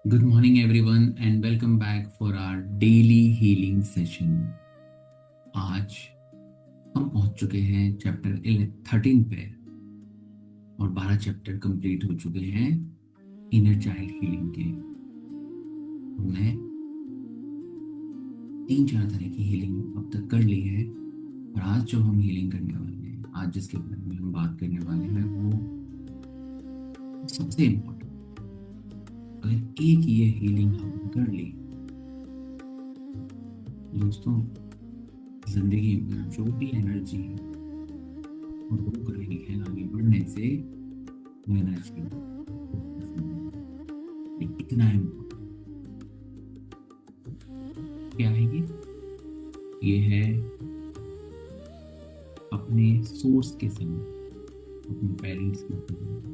Good morning, everyone, and welcome back for our daily healing session. आज हम पहुंच चुके हैं चैप्टर 13 पे और 12 चैप्टर कंप्लीट हो चुके हैं इनर चाइल्ड हीलिंग के। हमने 3-4 तरह की हीलिंग अब तक कर ली है और आज जो हम हीलिंग करने वाले हैं, आज जिसके बारे में हम बात करने वाले हैं, वो सबसे इम्पोर्टेंट। अगर एक ये हीलिंग हमने कर ली दोस्तों, जिंदगी में जो भी एनर्जी है वो रोक रही है आगे बढ़ने से, वो एनर्जी इतना इम्पोर्टेंट क्या है ये है अपने सोर्स के साथ, अपने पेरेंट्स के साथ,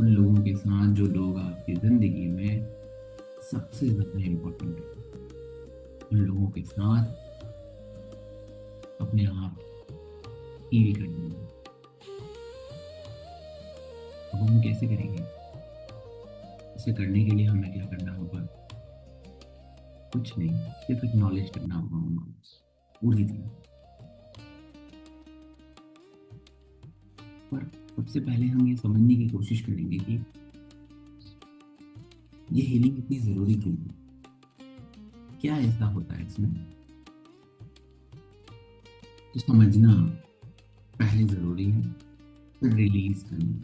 उन लोगों के साथ जो लोग आपकी जिंदगी में सबसे ज्यादा इम्पोर्टेंट है, उन लोगों के साथ अपने आप हील करना है। अब हम कैसे करेंगे? इसे करने के लिए हमें क्या करना होगा? कुछ नहीं, सिर्फ एक्नॉलेज करना होगा उनको पूरी तरह। पर सबसे पहले हम ये समझने की कोशिश करेंगे कि ये हीलिंग इतनी जरूरी क्यों है, क्या ऐसा होता है इसमें। तो समझना पहले जरूरी है, फिर रिलीज करना,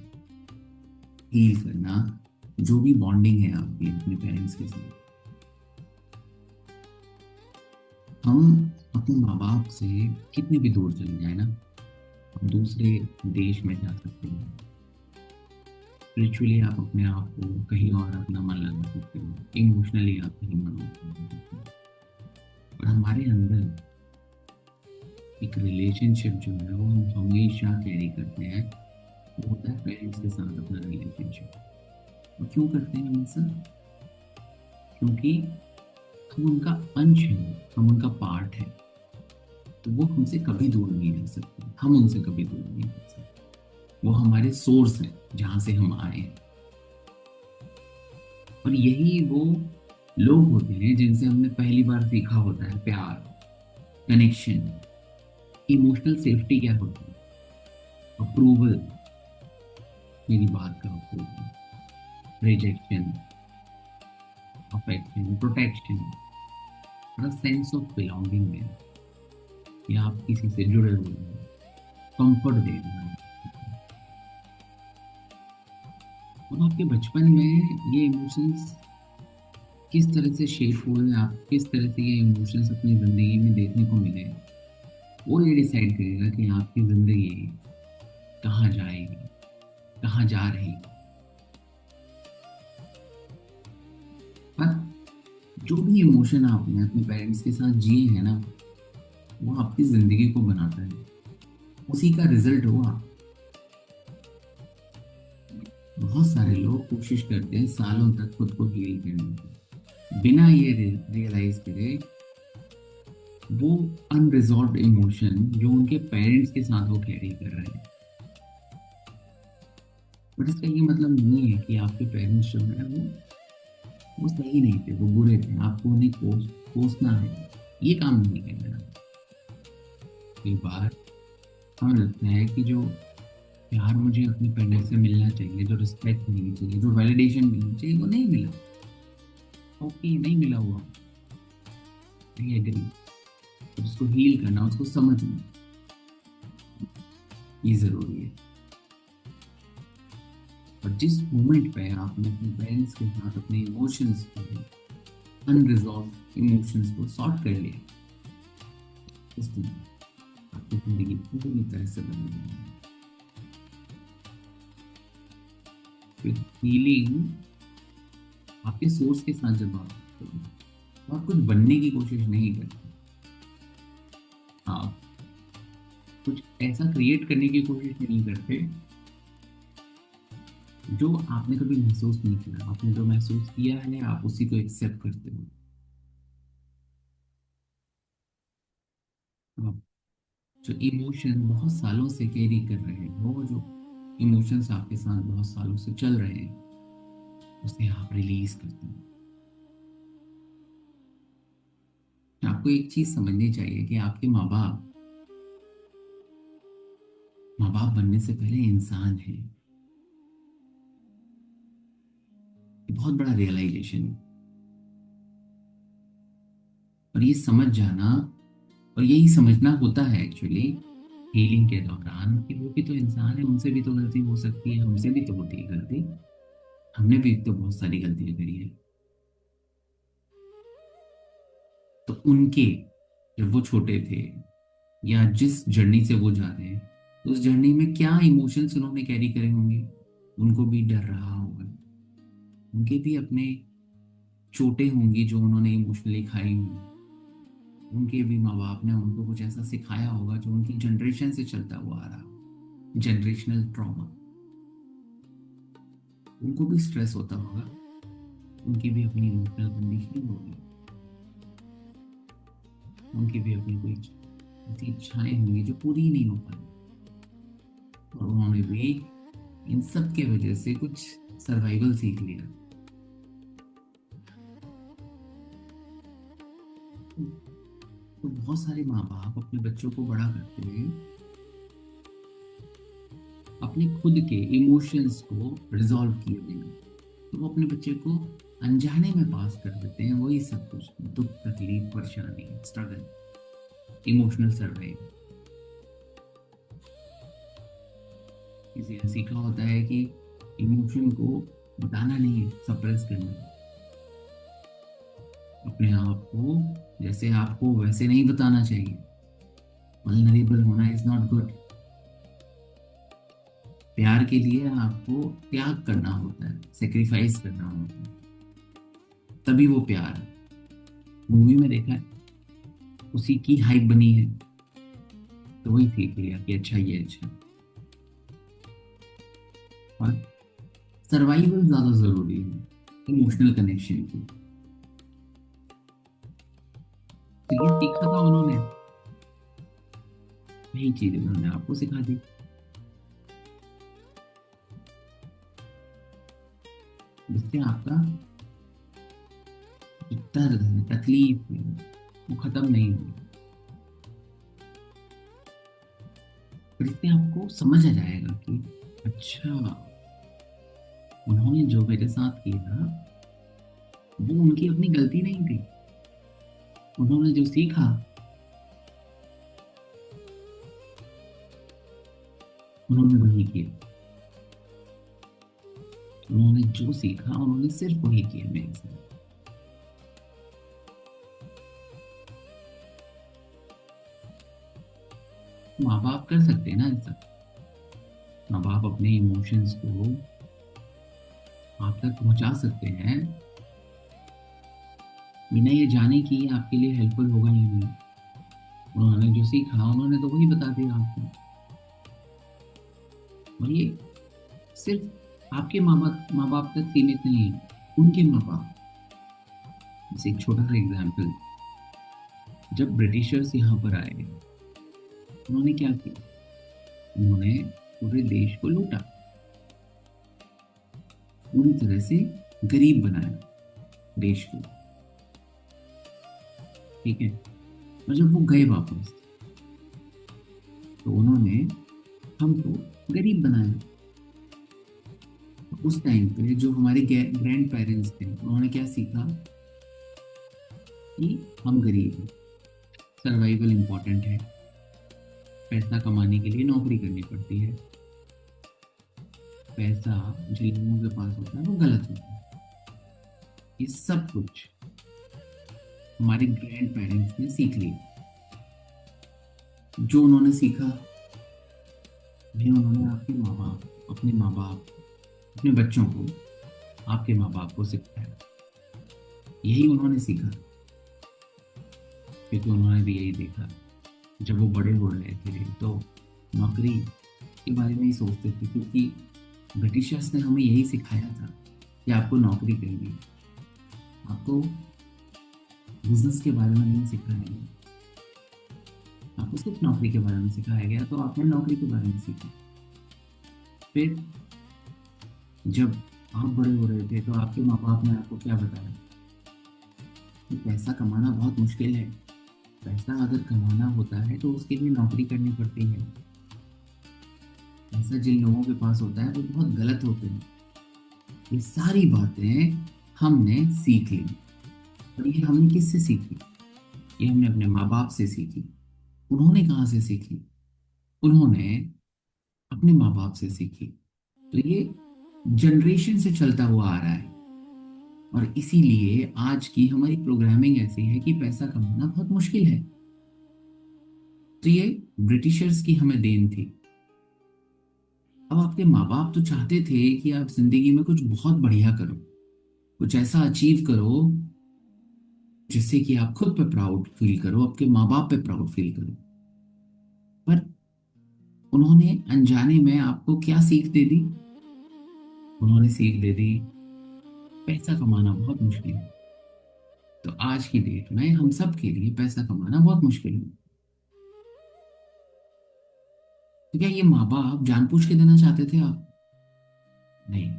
हील करना। जो भी बॉन्डिंग है आपकी अपने पेरेंट्स के साथ, हम अपने माँ बाप से कितनी भी दूर चले जाए ना, हम दूसरे देश में जा सकते हैं, स्पिरिचुअली आप अपने आप को कहीं और अपना मन लगा सकते हो, इमोशनली आप कहीं मन लगा सकते हो। और हमारे अंदर एक रिलेशनशिप जो है वो हम हमेशा कैरी करते हैं, वो होता है पेरेंट्स के साथ अपना रिलेशनशिप। और क्यों करते हैं हमेशा? क्योंकि हम उनका अंश हैं, हम उनका पार्ट है, तो वो हमसे कभी दूर नहीं रह सकते, हम उनसे कभी दूर नहीं रह सकते। वो हमारे सोर्स हैं जहां से हम आए हैं। और यही वो लोग होते हैं जिनसे हमने पहली बार सीखा होता है प्यार, कनेक्शन, इमोशनल सेफ्टी क्या होती है, अप्रूवल, मेरी बात का अप्रूवल, रिजेक्शन, अफेक्शन, प्रोटेक्शन और सेंस ऑफ बिलोंगिंग में, या आप किसी से जुड़े हुए हैं, कंफर्ट दे रहे हैं। और आपके बचपन में ये इमोशंस किस तरह से शेप हुए, आप किस तरह से ये इमोशंस अपनी जिंदगी में देखने को मिले, वो ये डिसाइड करेगा कि आपकी जिंदगी कहाँ जाएगी, कहाँ जा रही। पर जो भी इमोशन आपने अपने पेरेंट्स के साथ जिए हैं ना, वो आपकी जिंदगी को बनाता है, उसी का रिजल्ट हुआ। बहुत सारे लोग कोशिश करते हैं सालों तक खुद को हील करने की, बिना ये रियलाइज करे वो अनरिजॉल्व इमोशन जो उनके पेरेंट्स के साथ वो कैरी कर रहे हैं। बट इसका ये मतलब नहीं है कि आपके पेरेंट्स जो है वो सही नहीं थे, वो बुरे थे, आपको उन्हें कोसना है, ये काम नहीं करना। कई बार हमें लगता है कि जो प्यार मुझे अपने पेरेंट्स से मिलना चाहिए, जो रिस्पेक्ट मिलनी चाहिए, जो वैलिडेशन मिलनी चाहिए, वो नहीं मिला। ओके, नहीं मिला हुआ, आई एग्री। तो उसको हील करना, उसको समझना, ये जरूरी है। और जिस मोमेंट पे आपने अपने पेरेंट्स के साथ अपने इमोशंस को, अनरिजॉल्व इमोशंस को सॉर्ट कर लिया, उस दिन आपकी जिंदगी पूरी तरह से बदल गई। हीलिंग आपके सोर्स के साथ जब आप करते हो, तो आप कुछ बनने की कोशिश नहीं करते, आप कुछ ऐसा क्रिएट करने की कोशिश नहीं करते जो आपने कभी महसूस नहीं किया। आपने जो महसूस किया है आप उसी को एक्सेप्ट करते हो। आप जो इमोशन बहुत सालों से कैरी कर रहे हैं, वो जो इमोशंस आपके साथ बहुत सालों से चल रहे हैं, उसे आप रिलीज करते हैं। आपको एक चीज समझनी चाहिए कि आपके माँ बाप बनने से पहले इंसान है। ये बहुत बड़ा रियलाइजेशन है। और ये समझ जाना, और यही समझना होता है एक्चुअली हीलिंग के दौरान, कि वो भी तो इंसान है, उनसे भी तो गलती हो सकती है, हमसे भी तो होती है गलती। हमने भी तो बहुत सारी गलतियां करी है। तो उनके, जब वो छोटे थे या जिस जर्नी से वो जा रहे हैं, उस जर्नी में क्या इमोशंस उन्होंने कैरी करे होंगे। उनको भी डर रहा होगा, उनके भी अपने चोटें होंगी जो उन्होंने इमोशनली खाई होंगी। उनके भी माँ बाप ने उनको कुछ ऐसा सिखाया होगा जो उनकी जनरेशन से चलता हुआ आ रहा, जनरेशनल ट्रॉमा। उनको भी स्ट्रेस होता होगा, उनकी भी अपनी इमोशनल कंडीशनिंग होगी, उनकी भी अपनी कोई ऐसी इच्छाएं होंगी जो पूरी नहीं हो पाई, और उन्होंने भी इन सब के वजह से कुछ सर्वाइवल सीख लिया। तो बहुत सारे माँ बाप अपने बच्चों को बड़ा करते हैं अपने खुद के इमोशंस को रिजॉल्व किए बिना। तो वो अपने बच्चे को अनजाने में पास कर देते हैं वही सब कुछ, दुख, तकलीफ, परेशानी, स्ट्रगल, इमोशनल सर्वाइवल। किसी ने सीखा होता है कि इमोशन को बताना नहीं है, सप्रेस करना है। अपने आप को जैसे आपको वैसे नहीं बताना चाहिए। वल्नरेबल होना इज नॉट गुड। प्यार के लिए आपको त्याग करना होता है, सेक्रीफाइस करना होता है, तभी वो प्यार है। मूवी में देखा है, उसी की हाइप बनी है, तो वही सीख लिया कि अच्छा ये अच्छा। और सर्वाइवल ज्यादा जरूरी है इमोशनल कनेक्शन की। तो ये सीखा था उन्होंने, यही चीज उन्होंने आपको सिखा दी। जिससे आपका जो दर्द है, तकलीफ है, वो खत्म नहीं हुई। पर इससे आपको समझ आ जाएगा कि अच्छा, उन्होंने जो मेरे साथ किया वो उनकी अपनी गलती नहीं थी। उन्होंने जो सीखा, उन्होंने वही किया। उन्होंने जो सीखा, उन्होंने सिर्फ वही किया मेरे साथ। माँ बाप कर सकते हैं ना ऐसा। माँ बाप अपने इमोशंस को आप तक पहुंचा सकते हैं बिना ये जाने कि ये आपके लिए हेल्पफुल होगा या नहीं। उन्होंने जो सीखा, उन्होंने तो वही बता दिया आपको। और ये सिर्फ आपके माँ बाप तक सीमित नहीं है, उनके माँ बाप। जैसे एक छोटा सा एग्जाम्पल, जब ब्रिटिशर्स यहाँ पर आए, उन्होंने क्या किया? उन्होंने पूरे देश को लूटा, पूरी तरह से गरीब बनाया देश को। ठीक है। और जब वो गए वापस, तो उन्होंने हमको गरीब बनाया। उस टाइम पे जो हमारे ग्रैंड पेरेंट्स थे, उन्होंने क्या सीखा कि हम गरीब हैं, सर्वाइवल इम्पोर्टेंट है, पैसा कमाने के लिए नौकरी करनी पड़ती है, पैसा जो लोगों के पास होता है वो गलत होता है। ये सब कुछ हमारे ग्रैंड पेरेंट्स ने सीख लिया। जो उन्होंने सीखा, भी उन्होंने आपके माँ बाप, अपने माँ बाप, अपने बच्चों को, आपके माँ बाप को सिखाया। यही उन्होंने सीखा, क्योंकि उन्होंने भी यही देखा। जब वो बड़े हो रहे थे तो नौकरी के बारे में ही सोचते थे, क्योंकि ब्रिटिशर्स ने हमें यही सिखाया था कि आपको नौकरी करनी है। आपको बिजनेस के बारे में नहीं सिखाया गया, आपको सिर्फ नौकरी के बारे में सिखाया गया, तो आपने नौकरी के बारे में सीखा। फिर जब आप बड़े हो रहे थे तो आपके माँ बाप ने आपको क्या बताया कि पैसा कमाना बहुत मुश्किल है। पैसा अगर कमाना होता है तो उसके लिए नौकरी करनी पड़ती है। पैसा जिन लोगों के पास होता है वो बहुत गलत होते हैं। ये सारी बातें हमने सीख ली। और ये हमने किससे सीखी? ये हमने अपने माँ बाप से सीखी। उन्होंने कहाँ से सीखी? उन्होंने अपने माँ बाप से सीखी। तो ये जनरेशन से चलता हुआ आ रहा है। और इसीलिए आज की हमारी प्रोग्रामिंग ऐसी है कि पैसा कमाना बहुत मुश्किल है। तो ये ब्रिटिशर्स की हमें देन थी। अब आपके माँ बाप तो चाहते थे कि आप जिंदगी में कुछ बहुत बढ़िया करो, कुछ ऐसा अचीव करो जिससे कि आप खुद पे प्राउड फील करो, आपके माँ बाप पे प्राउड फील करो। पर उन्होंने अनजाने में आपको क्या सीख दे दी? उन्होंने सीख दे दी पैसा कमाना बहुत मुश्किल है। तो आज की डेट में हम सब के लिए पैसा कमाना बहुत मुश्किल है। तो क्या ये माँ बाप जानबूझ के देना चाहते थे आप? नहीं।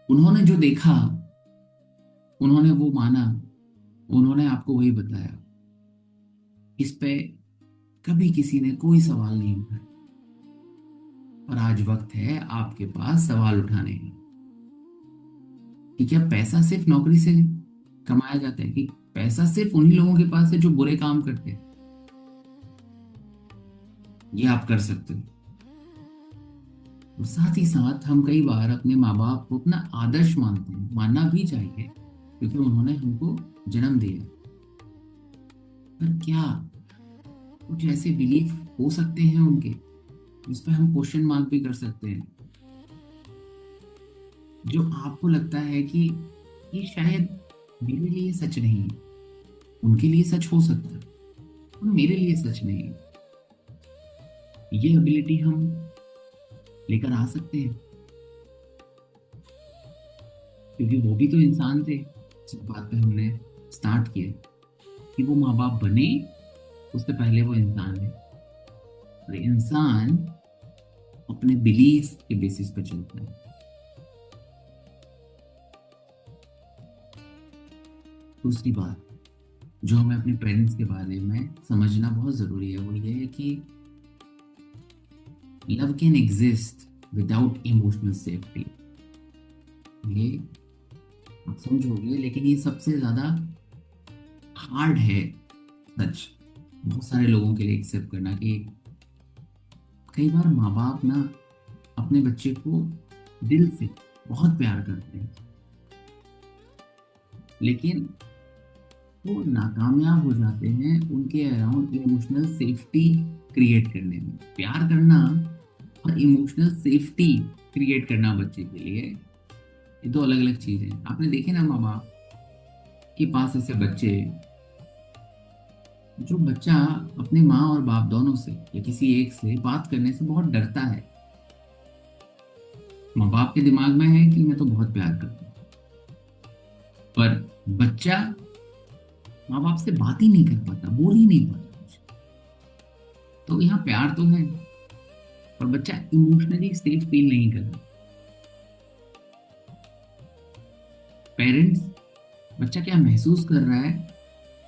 उन्होंने जो देखा, उन्होंने वो माना, उन्होंने आपको वही बताया। इस पे कभी किसी ने कोई सवाल नहीं उठाया। और आज वक्त है आपके पास सवाल उठाने का कि क्या पैसा सिर्फ नौकरी से कमाया जाता है, कि पैसा सिर्फ उन्हीं लोगों के पास है जो बुरे काम करते हैं? ये आप कर सकते हो। और साथ ही साथ हम कई बार अपने माँ बाप को अपना आदर्श मानते हैं, मानना भी चाहिए क्योंकि उन्होंने हमको जन्म दिया। पर क्या कुछ ऐसे बिलीफ हो सकते हैं उनके जिस पर हम क्वेश्चन मार्क भी कर सकते हैं, जो आपको लगता है कि ये शायद मेरे लिए सच नहीं है, उनके लिए सच हो सकता है, और मेरे लिए सच नहीं है? ये एबिलिटी हम लेकर आ सकते हैं क्योंकि वो भी तो इंसान थे। जिस बात पे हमने स्टार्ट किया कि वो माँ बाप बने, उससे पहले वो इंसान है। और इंसान अपने बिलीफ के बेसिस पे चलता है। दूसरी बात जो हमें अपने पेरेंट्स के बारे में समझना बहुत जरूरी है वो ये है कि love can exist without emotional safety. ये आप समझोगे, लेकिन ये सबसे ज्यादा हार्ड है सच बहुत सारे लोगों के लिए एक्सेप्ट करना कि कई बार माँ बाप ना अपने बच्चे को दिल से बहुत प्यार करते हैं, लेकिन वो नाकामयाब हो जाते हैं उनके अराउंड इमोशनल सेफ्टी क्रिएट करने में। प्यार करना और इमोशनल सेफ्टी क्रिएट करना बच्चे के लिए, ये दो अलग अलग चीजें हैं। आपने देखे ना माँ बाप के पास ऐसे बच्चे, जो बच्चा अपने माँ और बाप दोनों से या किसी एक से बात करने से बहुत डरता है। माँ बाप के दिमाग में है कि मैं तो बहुत प्यार करता हूँ, पर बच्चा माँ बाप से बात ही नहीं कर पाता, बोल ही नहीं पाता कुछ। तो यहाँ प्यार तो है पर बच्चा इमोशनली सेफ फील नहीं कर रहा। पेरेंट्स बच्चा क्या महसूस कर रहा है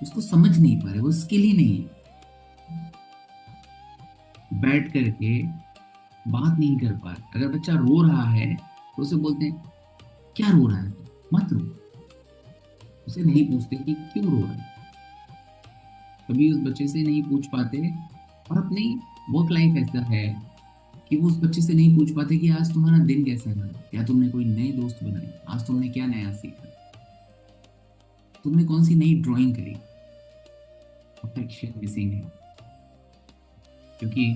उसको समझ नहीं पा रहे, वो स्किल ही नहीं है। बैठ करके बात नहीं कर पा रहे। अगर बच्चा रो रहा है तो उसे बोलते हैं क्या रो रहा है, मत रो। उसे नहीं पूछते कि क्यों रो रहा है। कभी उस बच्चे से नहीं पूछ पाते। और अपनी वर्क लाइफ ऐसा है कि वो उस बच्चे से नहीं पूछ पाते कि आज तुम्हारा दिन कैसा रहा, क्या तुमने कोई नए दोस्त बनाए, आज तुमने क्या नया सीखा, तुमने कौन सी नई ड्राइंग करी। अफेक्शन मिसिंग है क्योंकि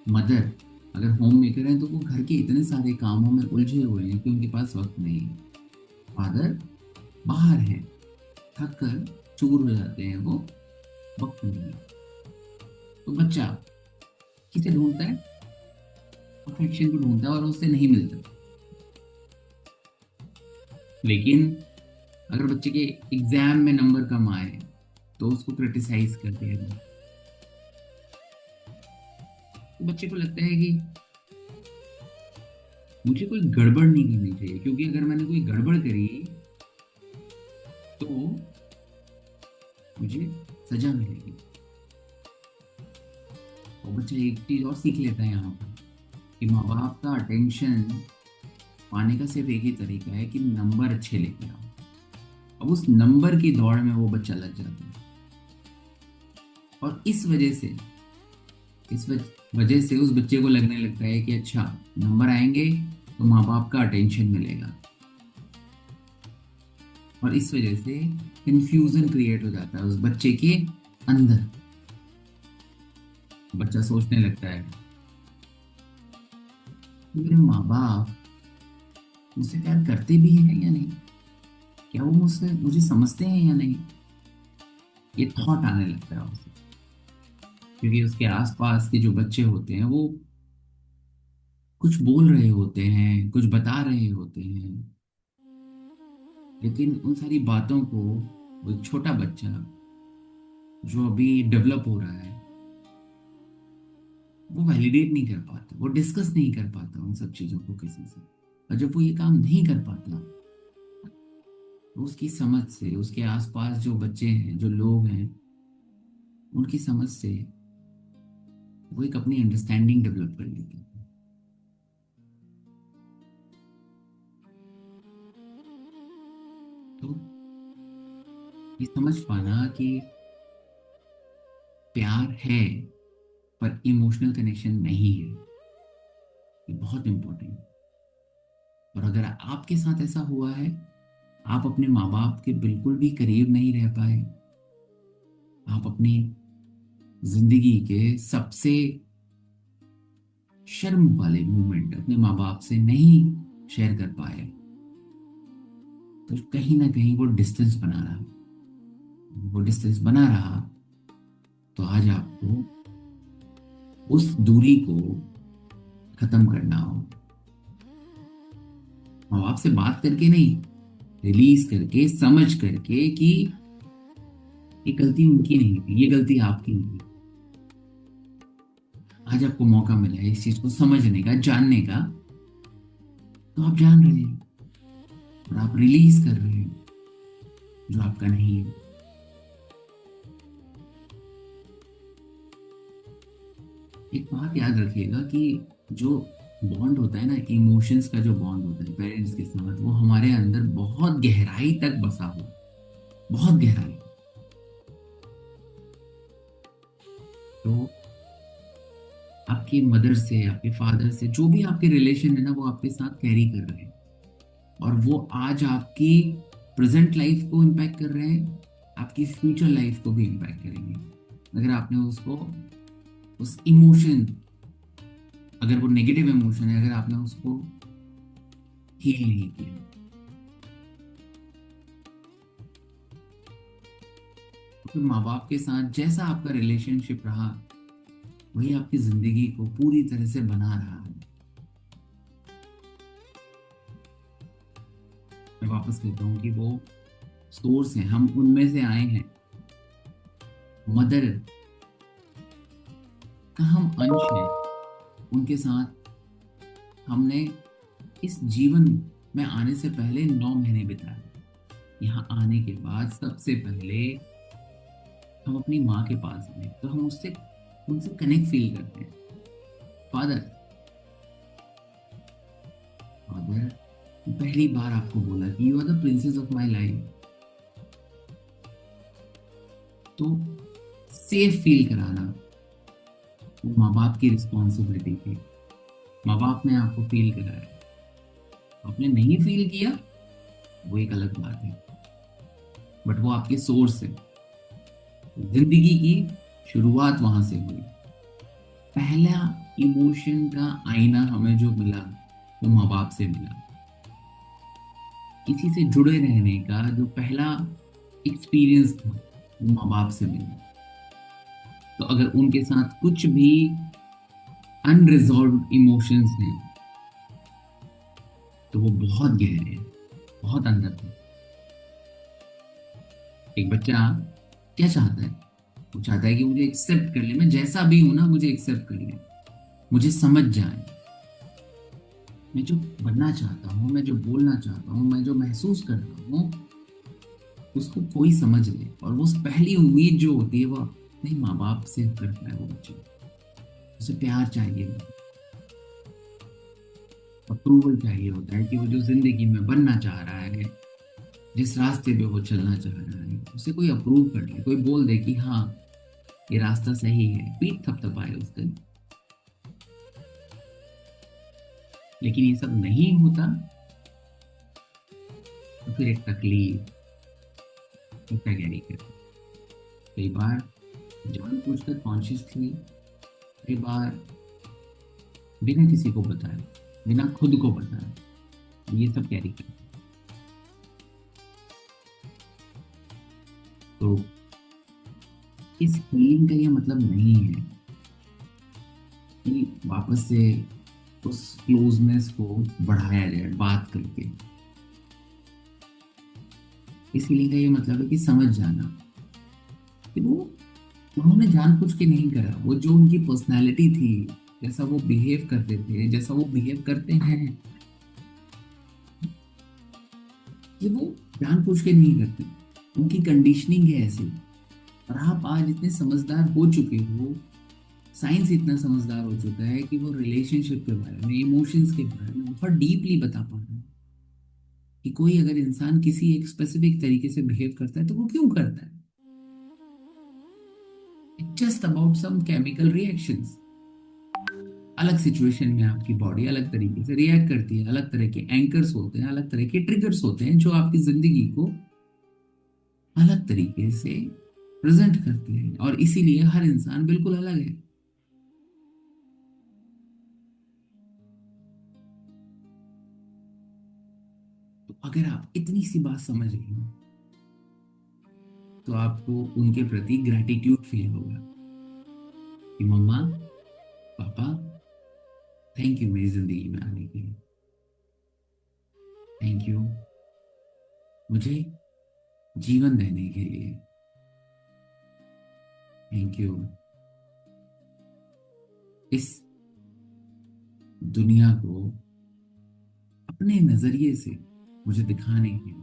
मदर अगर होम मेकर है तो वो घर के इतने सारे कामों में उलझे हुए हैं कि उनके पास वक्त नहीं है। फादर बाहर है, थक कर चूर हो जाते हैं, वो वक्त नहीं है। तो बच्चा किसे ढूंढता है? अफेक्शन को ढूंढता है और उससे नहीं मिलता। लेकिन अगर बच्चे के एग्जाम में नंबर कम आए तो उसको क्रिटिसाइज कर दिया जाए। तो बच्चे को लगता है कि मुझे कोई गड़बड़ नहीं करनी चाहिए, क्योंकि अगर मैंने कोई गड़बड़ करी तो मुझे सजा मिलेगी। और बच्चा एक चीज और सीख लेता है यहाँ पर, कि माँ बाप का अटेंशन पाने का सिर्फ एक ही तरीका है कि नंबर अच्छे लेके आओ। अब उस नंबर की दौड़ में वो बच्चा लग जाता है, और इस वजह से उस बच्चे को लगने लगता है कि अच्छा, नंबर आएंगे तो माँ बाप का अटेंशन मिलेगा। और इस वजह से कंफ्यूजन क्रिएट हो जाता है उस बच्चे के अंदर। बच्चा सोचने लगता है, मेरे माँ बाप मुझसे प्यार करते भी हैं या नहीं, क्या वो मुझसे मुझे समझते हैं या नहीं, ये थॉट आने लगता है उसे। क्योंकि उसके आसपास के जो बच्चे होते हैं वो कुछ बोल रहे होते हैं, कुछ बता रहे होते हैं, लेकिन उन सारी बातों को वो एक छोटा बच्चा जो अभी डेवलप हो रहा है, वो वैलिडेट नहीं कर पाता, वो डिस्कस नहीं कर पाता उन सब चीजों को किसी से। और जब वो ये काम नहीं कर पाता, तो उसकी समझ से, उसके आसपास जो बच्चे हैं, जो लोग हैं, उनकी समझ से वो एक अपनी अंडरस्टैंडिंग डेवलप कर लेते हैं। तो ये समझ पाना कि प्यार है पर इमोशनल कनेक्शन नहीं है, ये बहुत इंपॉर्टेंट है। और अगर आपके साथ ऐसा हुआ है, आप अपने माँ बाप के बिल्कुल भी करीब नहीं रह पाए, आप अपनी जिंदगी के सबसे शर्म वाले मोमेंट अपने माँ बाप से नहीं शेयर कर पाए, तो कहीं ना कहीं वो डिस्टेंस बना रहा, तो आज आपको उस दूरी को खत्म करना हो। माँ बाप से बात करके नहीं, रिलीज करके, समझ करके कि ये गलती उनकी नहीं थी, ये गलती आपकी नहीं थी। आज आपको मौका मिला है इस चीज को समझने का, जानने का, तो आप जान रहे हैं और आप रिलीज कर रहे हैं जो आपका नहीं है। एक बात याद रखिएगा कि जो बॉन्ड होता है ना, इमोशंस का जो बॉन्ड होता है पेरेंट्स के साथ, वो हमारे अंदर बहुत गहराई तक बसा हुआ, बहुत गहराई। तो आपकी मदर से, आपके फादर से जो भी आपके रिलेशन है ना, वो आपके साथ कैरी कर रहे हैं, और वो आज आपकी प्रेजेंट लाइफ को इम्पैक्ट कर रहे हैं, आपकी फ्यूचर लाइफ को भी इम्पैक्ट करेंगे। अगर आपने उसको, उस इमोशन, अगर वो नेगेटिव इमोशन है, अगर आपने उसको हील नहीं किया, तो माँ बाप के साथ जैसा आपका रिलेशनशिप रहा, वही आपकी जिंदगी को पूरी तरह से बना रहा है। मैं वापस कहता हूँ कि वो सोर्स है, हम उनमें से आए हैं। मदर का हम अंश हैं, उनके साथ हमने इस जीवन में आने से पहले 9 महीने बिताए। यहाँ आने के बाद सबसे पहले हम अपनी माँ के पास आए, तो हम उनसे कनेक्ट फील करते हैं। फादर फादर पहली बार आपको बोला कि you are the princess of my life, तो सेफ फील कराना वो माँ बाप की रिस्पॉन्सिबिलिटी थी। माँ बाप ने आपको फील कराया, आपने नहीं फील किया, वो एक अलग बात है, बट वो आपके सोर्स है। जिंदगी की शुरुआत वहां से हुई। पहला इमोशन का आईना हमें जो मिला, वो माँ बाप से मिला। किसी से जुड़े रहने का जो पहला एक्सपीरियंस था, वो माँ बाप से मिला। तो अगर उनके साथ कुछ भी अनरिजॉल्व इमोशंस हैं, तो वो बहुत गहरे हैं, बहुत अंदर है। एक बच्चा क्या चाहता है? वो चाहता है कि मुझे एक्सेप्ट कर ले, मैं जैसा भी हूं ना, मुझे एक्सेप्ट कर ले, मुझे समझ जाए। मैं जो बनना चाहता हूँ, मैं जो बोलना चाहता हूँ, मैं जो महसूस कर रहा हूँ, उसको कोई समझ ले। और वो पहली उम्मीद जो होती है वो अपने माँ बाप से करता है वो बच्चे। उसे प्यार चाहिए, अप्रूवल चाहिए होता है कि वो जो जिंदगी में बनना चाह रहा है, जिस रास्ते पे वो चलना चाह रहा है, उसे कोई अप्रूव कर ले, कोई बोल दे कि हाँ ये रास्ता सही है, पीठ थपथपाए उसके। लेकिन ये सब नहीं होता तो फिर एक तकलीफ इतना गहरी करती। कई बार जानबूझकर कॉन्शियसली, कई बार बिना किसी को बताए, बिना खुद को बताए, ये सब कैरी करते। तो इस फीलिंग का ये मतलब नहीं है कि वापस से उस क्लोजनेस को बढ़ाया जाए बात करके। इस फीलिंग का ये मतलब है कि समझ जाना कि वो उन्होंने जानबूझ के नहीं करा। वो जो उनकी पर्सनैलिटी थी, जैसा वो बिहेव करते थे, जैसा वो बिहेव करते हैं, ये वो जानबूझ के नहीं करते। उनकी कंडीशनिंग है ऐसी। और आप आज इतने समझदार हो चुके हो, साइंस इतना समझदार हो चुका है कि वो रिलेशनशिप के बारे में, इमोशंस के बारे में बहुत डीपली बता पा रहा है कि कोई अगर इंसान किसी एक स्पेसिफिक तरीके से बिहेव करता है तो वो क्यों करता है। It's just about some chemical reactions. अलग सिचुएशन में आपकी बॉडी अलग तरीके से रिएक्ट करती है, अलग तरह के एंकर्स होते हैं, अलग तरह के ट्रिगर्स होते हैं जो आपकी जिंदगी को अलग तरीके से प्रेजेंट करते हैं। और इसीलिए हर इंसान बिल्कुल अलग है। तो अगर आप इतनी सी बात समझ गए ना, तो आपको उनके प्रति ग्रेटिट्यूड फील होगा कि मम्मा, पापा, थैंक यू मेरी जिंदगी में आने के लिए। थैंक यू मुझे जीवन देने के लिए। थैंक यू इस दुनिया को अपने नजरिए से मुझे दिखाने के लिए।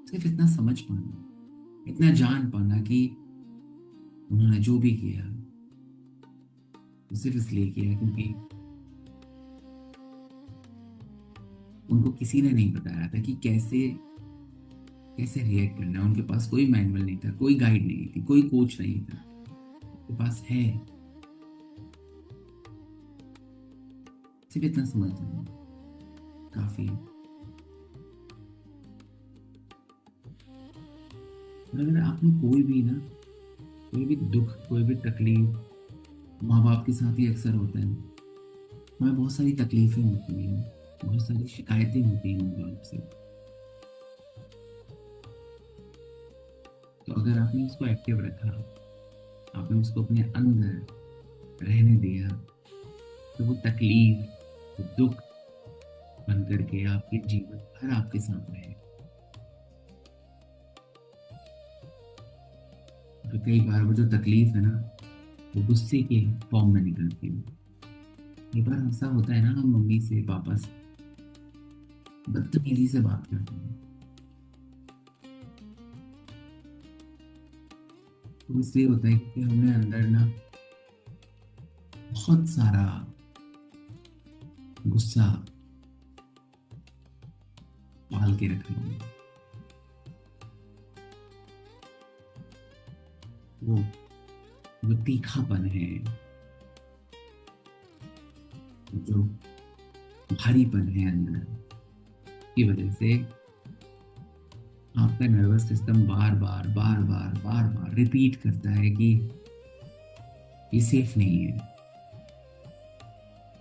सिर्फ इतना समझ पाना, इतना जान पाना कि उन्होंने जो भी किया वो सिर्फ इसलिए किया क्योंकि उनको किसी ने नहीं बताया था कि कैसे कैसे रिएक्ट करना है। उनके पास कोई मैनुअल नहीं था, कोई गाइड नहीं थी, कोई कोच नहीं था। उनके पास है, सिर्फ इतना समझ जाना काफी है। और अगर आपने कोई भी ना, कोई भी दुख, कोई भी तकलीफ, माँ बाप के साथ ही अक्सर होता है। हमें बहुत सारी तकलीफें होती हैं, बहुत सारी शिकायतें होती हैं माँ बाप से। तो अगर आपने उसको एक्टिव रखा, आपने उसको अपने अंदर रहने दिया, तो वो तकलीफ, वो दुख बन करके आपके जीवन भर आपके साथ रहे। तो कई बार वो जो तकलीफ है ना, वो गुस्से के फॉर्म में निकलती है। कई बार ऐसा होता है ना, हम मम्मी से, पापा से बदतमीजी से बात करते हैं, तो इसलिए होता है कि हमने अंदर ना बहुत सारा गुस्सा पाल के रखा हुआ है। वो जो तीखापन है, जो भारीपन है अंदर, की वजह से आपका नर्वस सिस्टम बार बार बार बार बार बार रिपीट करता है कि ये सेफ नहीं है।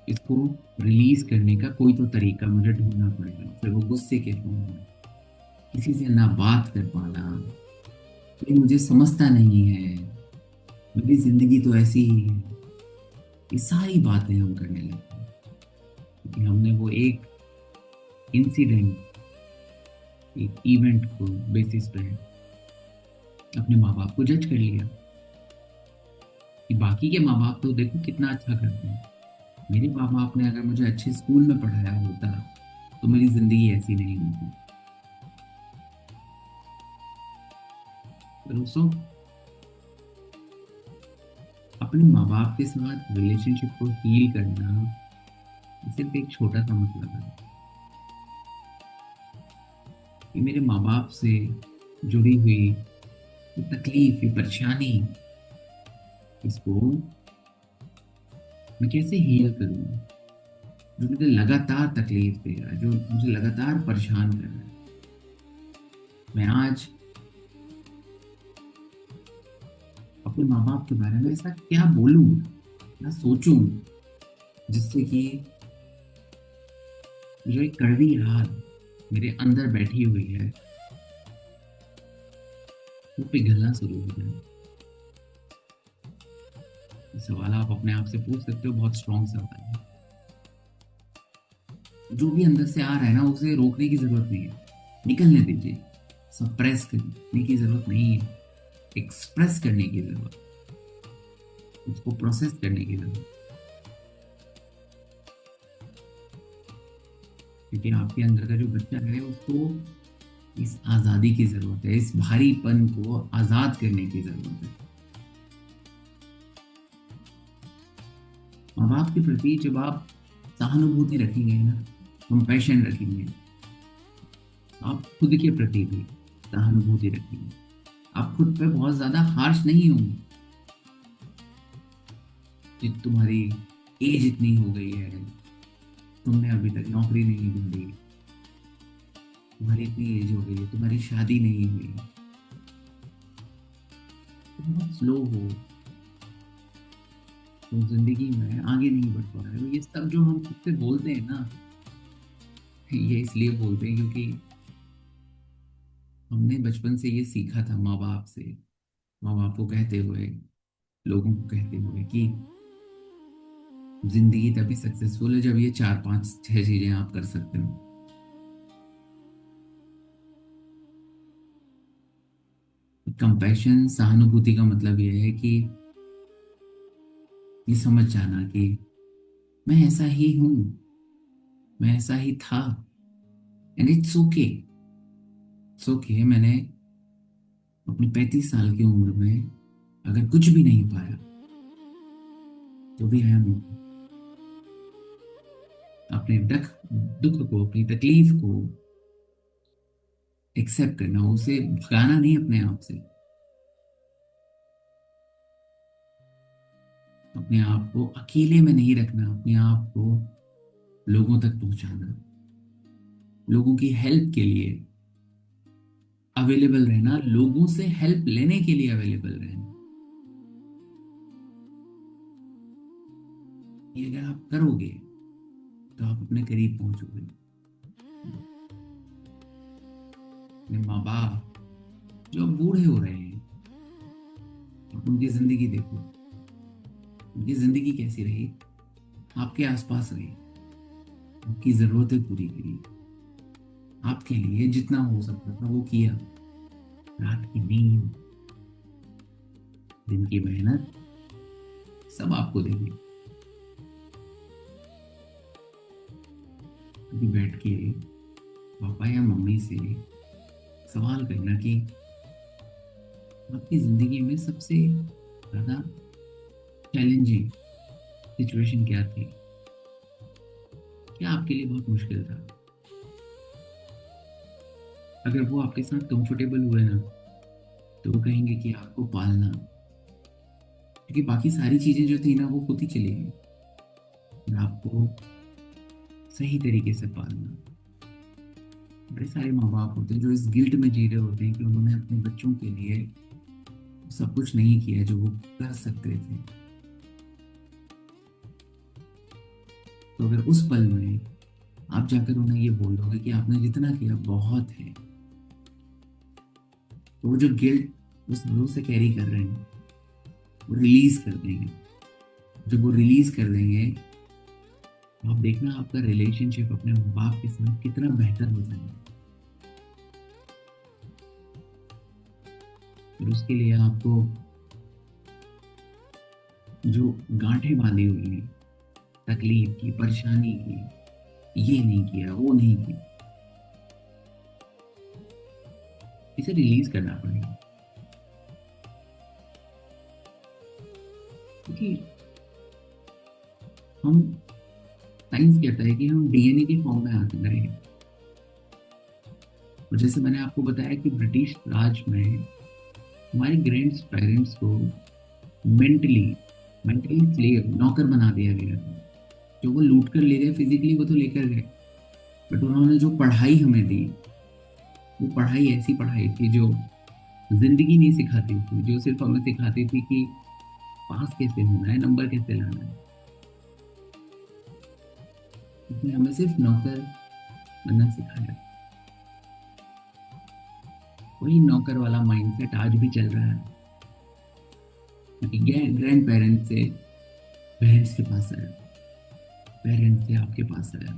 इसको रिलीज करने का कोई तो तरीका मुझे ढूंढना पड़ेगा। फिर वो गुस्से के फॉर्म में, किसी से ना बात कर पाना, कोई मुझे समझता नहीं है, मेरी जिंदगी तो ऐसी ही है। ये सारी बातें हम करने लगते हैं क्योंकि हमने वो एक इंसिडेंट, एक इवेंट को बेसिस पे अपने माँ बाप को जज कर लिया कि बाकी के माँ बाप तो देखो कितना अच्छा करते हैं, मेरे माँ बाप ने अगर मुझे अच्छे स्कूल में पढ़ाया होता तो मेरी जिंदगी ऐसी नहीं होती। दोस्तों, अपने माँ बाप के साथ रिलेशनशिप को हील करना सिर्फ एक छोटा सा मतलब है कि मेरे माँ बाप से जुड़ी हुई ये तकलीफ, ये परेशानी, इसको मैं कैसे हील करूँ। जो मुझे लगातार तकलीफ दे रहा है, जो मुझे लगातार परेशान कर रहा है, मैं आज अपने माँ बाप के बारे में ऐसा क्या बोलूं, क्या सोचूं, जिससे कि जो एक कड़वी याद मेरे अंदर बैठी हुई है वो पिघलना शुरू हो जाए। ये सवाल आप अपने आप से पूछ सकते हो, बहुत स्ट्रॉन्ग सवाल है। जो भी अंदर से आ रहा है ना, उसे रोकने की जरूरत नहीं है, निकलने दीजिए। सप्रेस करने की जरूरत नहीं है, एक्सप्रेस करने की जरूरत, उसको प्रोसेस करने की जरूरत। क्योंकि आपके अंदर का जो बच्चा है उसको इस आजादी की जरूरत है, इस भारीपन को आजाद करने की जरूरत है। माँ बाप के प्रति जब आप सहानुभूति रखेंगे ना, कंपैशन रखेंगे, आप खुद के प्रति भी सहानुभूति रखेंगे। आप खुद पे बहुत ज्यादा हार्श नहीं होंगे कि तुम्हारी एज इतनी हो गई है, तुमने अभी तक नौकरी नहीं ढूंढी, तुम्हारी इतनी एज हो गई है, तुम्हारी शादी नहीं हुई, तुम बहुत स्लो हो, तुम जिंदगी में आगे नहीं बढ़ पा रहे हो। ये सब जो हम खुद से बोलते हैं ना, ये इसलिए बोलते हैं क्योंकि हमने बचपन से ये सीखा था माँ बाप से, माँ बाप को कहते हुए, लोगों को कहते हुए कि जिंदगी तभी सक्सेसफुल है जब ये चार पांच छह चीजें आप कर सकते हो। कंपैशन, सहानुभूति का मतलब ये है कि ये समझ जाना कि मैं ऐसा ही हूं, मैं ऐसा ही था, and it's okay. It's okay, मैंने अपनी 35 साल की उम्र में अगर कुछ भी नहीं पाया तो भी आई एम। अपने दुख को, अपनी तकलीफ को एक्सेप्ट करना, उसे भगाना नहीं अपने आप से, अपने आप को अकेले में नहीं रखना, अपने आप को लोगों तक पहुंचाना, लोगों की हेल्प के लिए अवेलेबल रहना, लोगों से हेल्प लेने के लिए अवेलेबल रहना। ये अगर आप करोगे तो आप अपने करीब पहुंचोगे। अपने माँ बाप जो अब बूढ़े हो रहे हैं, आप उनकी जिंदगी देखो, उनकी जिंदगी कैसी रही, आपके आसपास रही, आपकी जरूरतें पूरी करी, आपके लिए जितना हो सकता था वो किया। रात की नींद, दिन की मेहनत, सब आपको देंगे। कभी बैठ के पापा या मम्मी से सवाल करना कि आपकी जिंदगी में सबसे ज्यादा चैलेंजिंग सिचुएशन क्या थी, क्या आपके लिए बहुत मुश्किल था। अगर वो आपके साथ कंफर्टेबल हुए ना, तो वो कहेंगे कि आपको पालना, क्योंकि बाकी सारी चीजें जो थी ना वो खुद ही चली गई, और आपको सही तरीके से पालना। बड़े सारे माँ बाप होते हैं जो इस गिल्ट में जी रहे होते हैं कि उन्होंने अपने बच्चों के लिए सब कुछ नहीं किया जो वो कर सकते थे। तो अगर उस पल में आप जाकर उन्हें ये बोल दोगे कि आपने जितना किया बहुत है, तो वो जो गिल्ट उस वो से कैरी कर रहे हैं वो रिलीज कर देंगे। जब वो रिलीज कर देंगे, तो आप देखना आपका रिलेशनशिप अपने माँ बाप के साथ कितना बेहतर हो जाएगा। और उसके लिए आपको जो गांठें बांधी हुई हैं, तकलीफ की, परेशानी की, ये नहीं किया, वो नहीं किया, इसे रिलीज करना पड़ेगा। क्योंकि हम, साइंस कहता है कि हम डीएनए की फॉर्म में आते रहेंगे। और जैसे मैंने आपको बताया कि ब्रिटिश राज में हमारे ग्रैंड पेरेंट्स को मेंटली मेंटली स्लेव, नौकर बना दिया गया था। जो वो लूट कर ले गए फिजिकली, वो तो लेकर गए, बट उन्होंने जो पढ़ाई हमें दी, वो पढ़ाई ऐसी पढ़ाई थी जो जिंदगी नहीं सिखाती थी, जो सिर्फ हमें सिखाती थी कि पास कैसे होना है, नंबर कैसे लाना है। उसने हमें सिर्फ नौकर बनना सिखाया। वही नौकर वाला माइंडसेट आज भी चल रहा है, क्योंकि ग्रैंड पेरेंट्स से पेरेंट्स के पास आया, पेरेंट्स से आपके पास आया।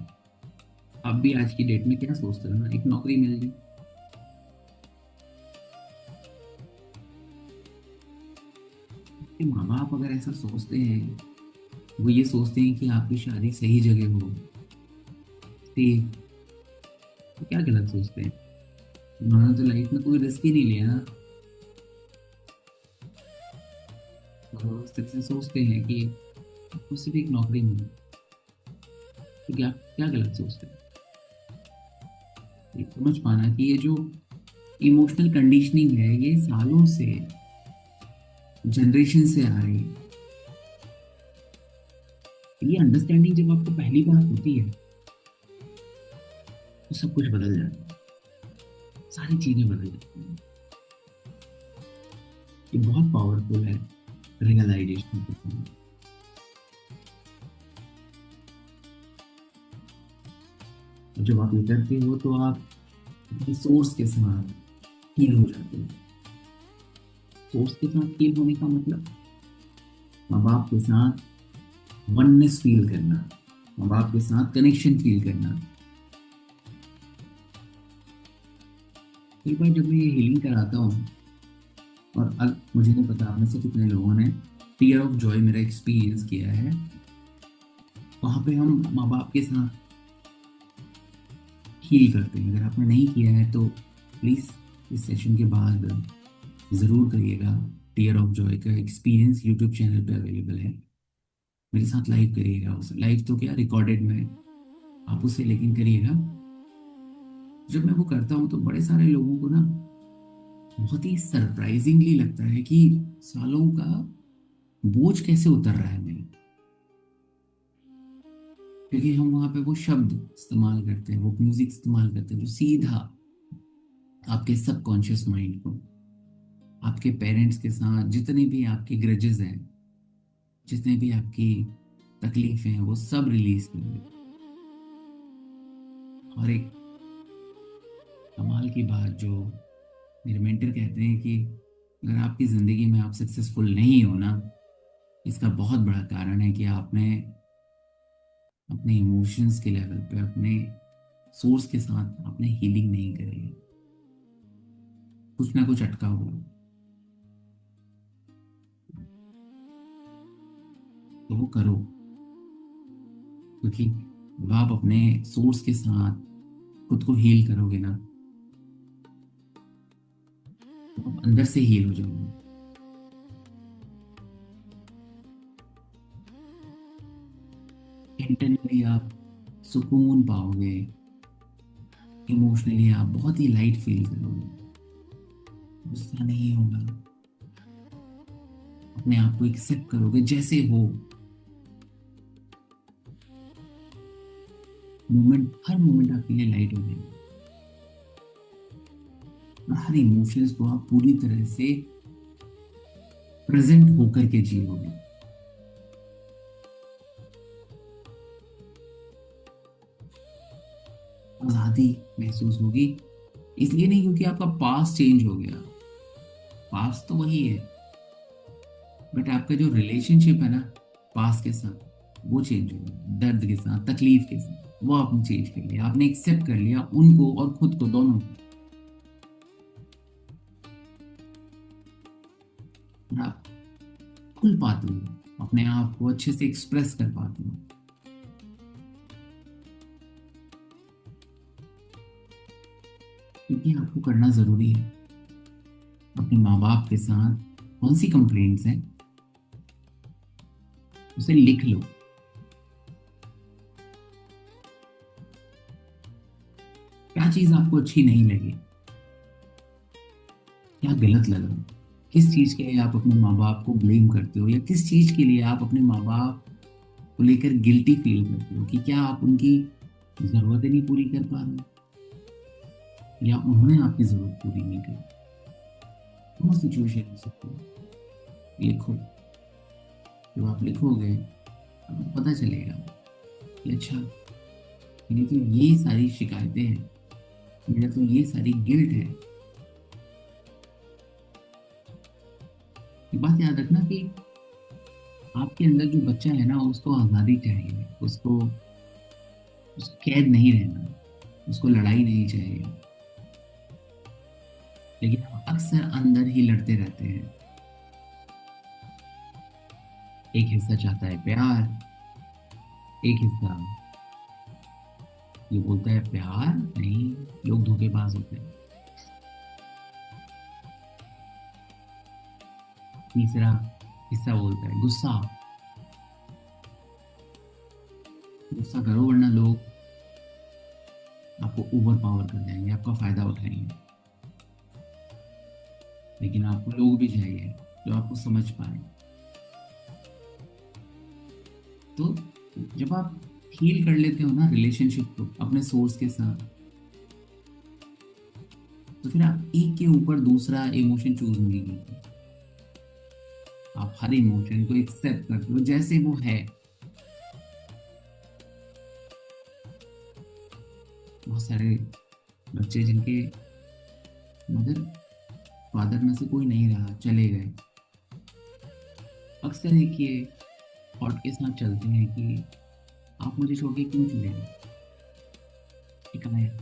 आप भी आज की डेट में क्या सोचते हो ना, एक नौकरी मिल जाए। कि माँ बाप अगर ऐसा सोचते हैं, वो ये सोचते हैं कि आपकी शादी सही जगह हो, सेफ, तो क्या गलत सोचते हैं। उन्होंने तो लाइफ में कोई रिस्क ही नहीं लिया ना। और वो सिर्फ से सोचते हैं कि आपको सिर्फ एक नौकरी मिले, तो क्या क्या गलत सोचते हैं। ये समझ पाना कि ये जो इमोशनल कंडीशनिंग है, ये सालों से, जनरेशन से आ रही है। ये अंडरस्टैंडिंग जब आपको पहली बार होती है, तो सब कुछ बदल जाता है, सारी चीजें बदल जाती हैं। ये बहुत पावरफुल है रियलाइजेशन के समय। जब आप ये करते हो तो आप अपने सोर्स के साथ हील हो जाते हो। सोर्स के साथ हील होने का मतलब माँ बाप के साथ वननेस फील करना, माँ बाप के साथ कनेक्शन फील करना। कई बार जब मैं ये हीलिंग कराता हूँ, और अब मुझे नहीं पता आप में से कितने लोगों ने टीयर ऑफ जॉय मेरा एक्सपीरियंस किया है, वहाँ पे हम माँ बाप के साथ हील करते हैं। अगर आपने नहीं किया है तो प्लीज़ इस सेशन के बाद ज़रूर करिएगा। टीयर ऑफ जॉय का एक्सपीरियंस यूट्यूब चैनल पे अवेलेबल है, मेरे साथ लाइव करिएगा। उसे लाइव तो क्या, रिकॉर्डेड में आप उसे लेकिन करिएगा। जब मैं वो करता हूँ तो बड़े सारे लोगों को ना बहुत ही सरप्राइजिंगली लगता है कि सालों का बोझ कैसे उतर रहा है मेरे। क्योंकि हम वहाँ पे वो शब्द इस्तेमाल करते हैं, वो म्यूजिक इस्तेमाल करते हैं जो सीधा आपके सबकॉन्शियस माइंड को, आपके पेरेंट्स के साथ जितने भी आपके ग्रजेस हैं, जितने भी आपकी तकलीफें हैं, वो सब रिलीज कर देते। और एक कमाल की बात जो मेरे मेंटर कहते हैं कि अगर आपकी ज़िंदगी में आप सक्सेसफुल नहीं हो ना, इसका बहुत बड़ा कारण है कि आपने अपने इमोशंस के लेवल पे, अपने सोर्स के साथ आपने हीलिंग नहीं करी है। कुछ ना कुछ अटका हुआ है। तो वो करो, क्योंकि जब आप अपने सोर्स के साथ खुद को हील करोगे ना, तो आप अंदर से हील हो जाओगे। इंटरनली आप सुकून पाओगे, इमोशनली आप बहुत ही लाइट फील करोगे, गुस्सा नहीं होगा, अपने आप को एक्सेप्ट करोगे जैसे हो। मोमेंट, हर मोमेंट आपके लिए लाइट हो जाएगा। और हर इमोशंस को आप पूरी तरह से प्रेजेंट होकर के जियोगे। आजादी महसूस होगी, इसलिए नहीं क्योंकि आपका पास्ट चेंज हो गया, पास्ट तो वही है, बट आपका जो रिलेशनशिप है ना पास्ट के साथ, वो चेंज हो गया। दर्द के साथ, तकलीफ के साथ, वो आपने चेंज कर लिया, आपने एक्सेप्ट कर लिया उनको और खुद को, दोनों को। और आप खुल पाते हो, अपने आप को अच्छे से एक्सप्रेस कर पाते हो। क्योंकि आपको करना ज़रूरी है। अपने माँ बाप के साथ कौन सी कंप्लेंट्स हैं, उसे लिख लो। क्या चीज़ आपको अच्छी नहीं लगी, क्या गलत लगा, किस चीज़ के लिए आप अपने माँ बाप को ब्लेम करते हो, या किस चीज़ के लिए आप अपने माँ बाप को लेकर गिल्टी फील करते हो कि क्या आप उनकी ज़रूरतें नहीं पूरी कर पा रहे हो, या उन्होंने आपकी ज़रूरत पूरी नहीं करी। वो सिचुएशन हो सकती है। लिखो। जब आप लिखोगे आपको पता चलेगा कि अच्छा, मेरी तो ये सारी शिकायतें हैं, मेरा तो ये सारी गिल्ट है। ये बात याद रखना कि आपके अंदर जो बच्चा है ना, उसको आज़ादी चाहिए, उसको कैद नहीं रहना, उसको लड़ाई नहीं चाहिए। लेकिन हम अक्सर अंदर ही लड़ते रहते हैं। एक हिस्सा चाहता है प्यार, एक हिस्सा ये बोलता है प्यार नहीं, लोग धोखेबाज होते हैं। तीसरा हिस्सा बोलता है गुस्सा, गुस्सा करो वरना लोग आपको ओवर पावर कर जाएंगे, आपका फायदा उठाएंगे। लेकिन आपको लोग भी चाहिए जो आपको समझ पाए। तो जब आप हील कर लेते हो ना रिलेशनशिप को अपने सोर्स के साथ, तो फिर आप एक के ऊपर दूसरा इमोशन चूज नहीं करते। आप हर इमोशन को एक्सेप्ट करते हो जैसे वो है। बहुत सारे बच्चे जिनके मदर फादर में से कोई नहीं रहा, चले गए, अक्सर एक ये थॉट के साथ चलते हैं कि आप मुझे छोड़ के क्यों चले गए, शिकायत,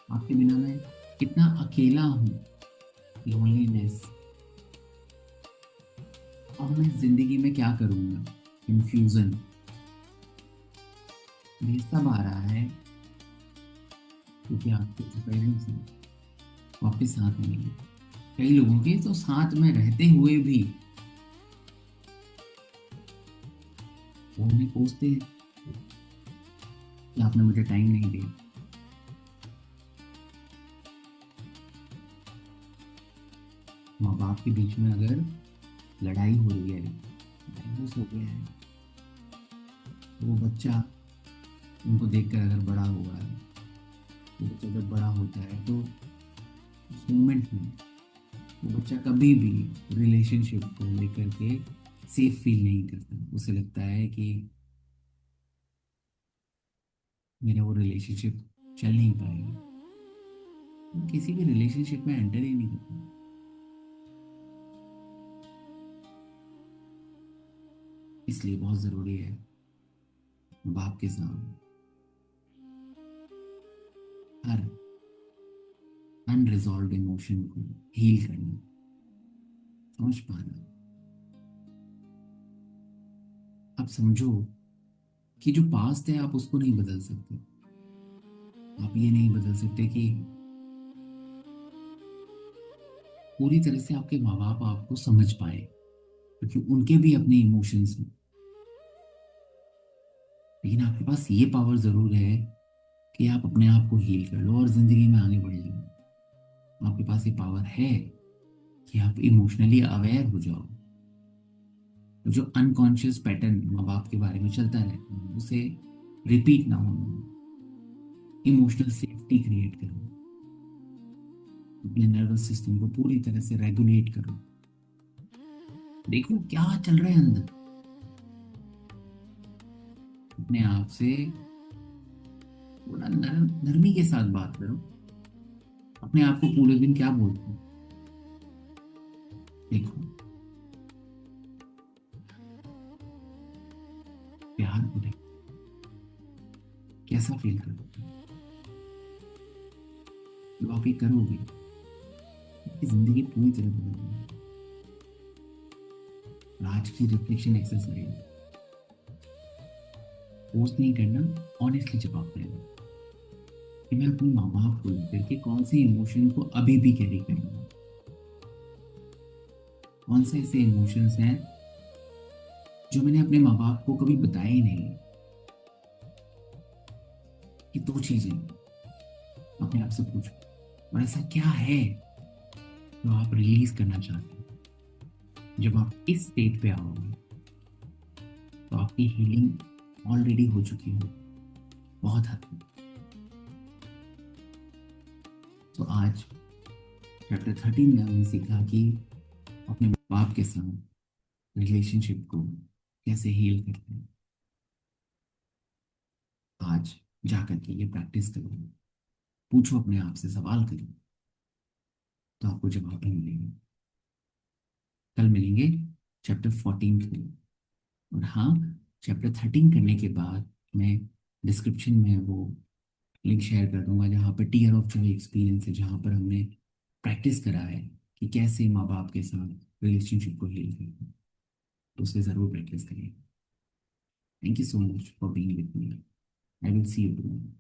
आपके बिना मैं कितना अकेला हूँ, लोनलीनेस, और मैं जिंदगी में क्या करूँगा, कंफ्यूजन। ये सब आ रहा है क्योंकि आपके जो पेरेंट्स हैं वापस साथ नहीं है। कई लोगों के तो साथ में रहते हुए भी वो उन्हें कोसते हैं कि आपने मुझे टाइम नहीं दिया। माँ बाप के बीच में अगर लड़ाई हो रही है, डाइवोर्स हो गया है, तो वो बच्चा उनको देखकर अगर बड़ा हुआ है, वो बच्चा जब बड़ा होता है तो उस मोमेंट में वो बच्चा कभी भी रिलेशनशिप को लेकर के सेफ फील नहीं करता। उसे लगता है कि मेरा वो रिलेशनशिप चल नहीं पाएगा, वो किसी भी रिलेशनशिप में एंटर ही नहीं करता। इसलिए बहुत ज़रूरी है बाप के साथ हर अनरिजॉल्व इमोशन को हील करना, समझ पाना। आप समझो कि जो पास्ट है आप उसको नहीं बदल सकते। आप ये नहीं बदल सकते कि पूरी तरह से आपके माँ बाप आपको समझ पाए, क्योंकि उनके भी अपने इमोशंस हैं। लेकिन आपके पास ये पावर जरूर है कि आप अपने आप को हील कर लो और जिंदगी में आगे बढ़ जाओ। आपके पास ये पावर है कि आप इमोशनली अवेयर हो जाओ। जो अनकॉन्शियस पैटर्न माँ बाप के बारे में चलता रहता है उसे रिपीट ना होना। इमोशनल सेफ्टी क्रिएट करो, अपने नर्वस सिस्टम को पूरी तरह से रेगुलेट करो। देखो क्या चल रहा है अंदर, अपने आप से थोड़ा नरमी के साथ बात करो। अपने आप को पूरे दिन क्या बोलते हो, देखो प्यार को देखो, कैसा फील करोगे। जब आप ये करोगे आपकी जिंदगी पूरी तरह बदल जाएगी। और आज की रिफ्लेक्शन एक्सरसाइज, फोर्स नहीं करना, ऑनेस्टली जवाब देना। कि मैं अपने माँ बाप को लेकर के कौन से इमोशन को अभी भी कैरी कर रहा हूँ। कौन से ऐसे इमोशंस हैं जो मैंने अपने माँ बाप को कभी बताया ही नहीं। ये दो चीजें अपने आप से पूछो, और ऐसा क्या है जो आप रिलीज करना चाहते हैं। जब आप इस स्टेज पे आओगे तो आपकी हीलिंग ऑलरेडी हो चुकी हो बहुत हद तक। तो आज चैप्टर 13 में हमने सीखा कि अपने बाप के साथ रिलेशनशिप को कैसे हील करते हैं। आज जाकर के ये प्रैक्टिस करो, पूछो अपने आप से, सवाल करो, तो आपको जवाब भी मिलेंगे। कल मिलेंगे चैप्टर 14 में। और हाँ, चैप्टर 13 करने के बाद मैं डिस्क्रिप्शन में वो लिंक शेयर कर दूंगा जहाँ पर टीयर ऑफ जॉय एक्सपीरियंस है, जहाँ पर हमने प्रैक्टिस करा है कि कैसे माँ बाप के साथ रिलेशनशिप को हील करते हैं। तो उसे ज़रूर प्रैक्टिस करिए। Thank you so much for being with me. I will see you tomorrow.